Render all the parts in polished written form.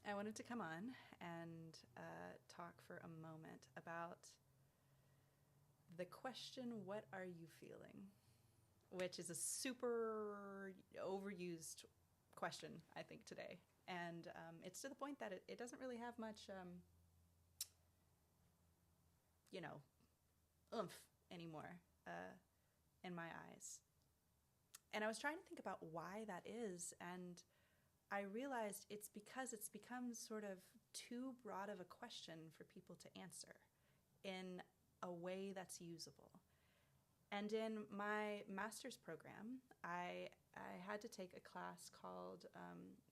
I wanted to come on and talk for a moment about the question, what are you feeling? Which is a super overused question, I think, today. And it's to the point that it doesn't really have much, you know, oomph anymore in my eyes. And I was trying to think about why that is, and I realized it's because it's become sort of too broad of a question for people to answer in a way that's usable. And in my master's program, I had to take a class called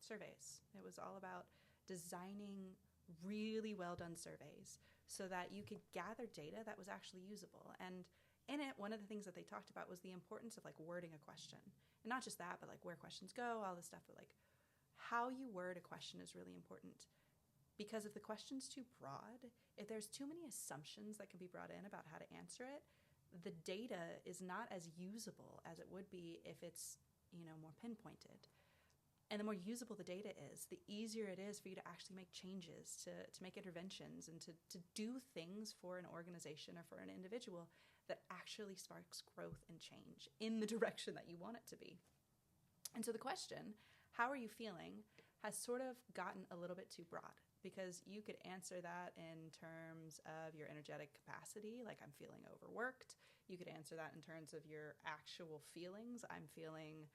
surveys. It was all about designing really well done surveys so that you could gather data that was actually usable. And in it, one of the things that they talked about was the importance of like wording a question. And not just that, but like where questions go, all this stuff, but like how you word a question is really important. Because if the question's too broad, if there's too many assumptions that can be brought in about how to answer it, the data is not as usable as it would be if it's, more pinpointed. And the more usable the data is, the easier it is for you to actually make changes, to make interventions, and to do things for an organization or for an individual that actually sparks growth and change in the direction that you want it to be. And so the question, how are you feeling, has sort of gotten a little bit too broad, because you could answer that in terms of your energetic capacity, like I'm feeling overworked. You could answer that in terms of your actual feelings. I'm feeling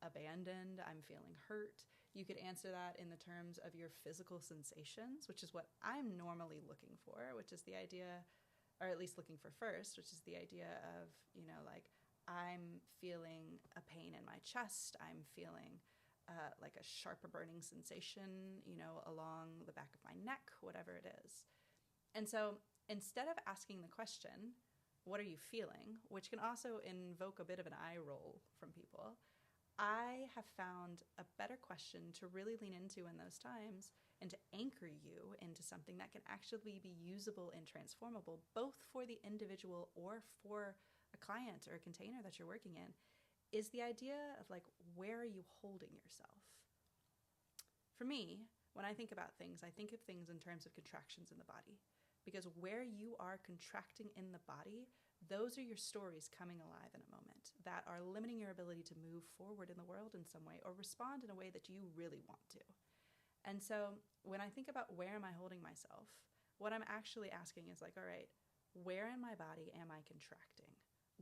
abandoned. I'm feeling hurt. You could answer that in the terms of your physical sensations, which is what I'm normally looking for, which is the idea, or at least looking for first, which is the idea of, like I'm feeling a pain in my chest. I'm feeling like a sharper burning sensation, along the back of my neck, whatever it is. And so instead of asking the question, what are you feeling, which can also invoke a bit of an eye roll from people, I have found a better question to really lean into in those times and to anchor you into something that can actually be usable and transformable, both for the individual or for a client or a container that you're working in, is the idea of like, where are you holding yourself? For me, when I think about things, I think of things in terms of contractions in the body, because where you are contracting in the body, those are your stories coming alive in a moment that are limiting your ability to move forward in the world in some way or respond in a way that you really want to. And so when I think about where am I holding myself, what I'm actually asking is like, all right, where in my body am I contracting?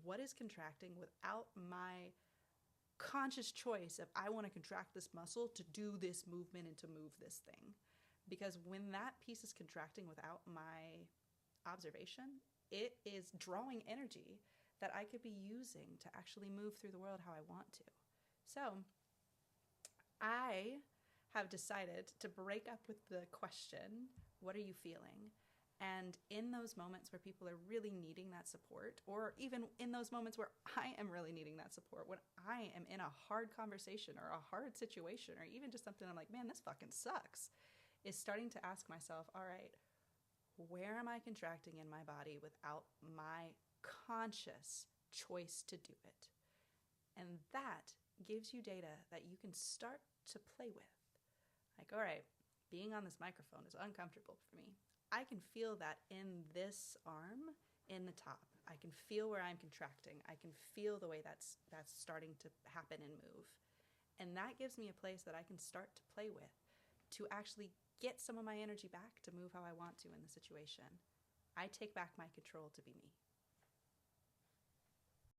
What is contracting without my conscious choice of I want to contract this muscle to do this movement and to move this thing? Because when that piece is contracting without my observation, it is drawing energy that I could be using to actually move through the world how I want to. So I have decided to break up with the question, what are you feeling? And in those moments where people are really needing that support, or even in those moments where I am really needing that support, when I am in a hard conversation or a hard situation, or even just something I'm like, man, this fucking sucks, is starting to ask myself, all right, where am I contracting in my body without my conscious choice to do it? And that gives you data that you can start to play with. Like, all right, being on this microphone is uncomfortable for me. I can feel that in this arm, in the top. I can feel where I'm contracting. I can feel the way that's starting to happen and move. And that gives me a place that I can start to play with to actually get some of my energy back to move how I want to in the situation. I take back my control to be me.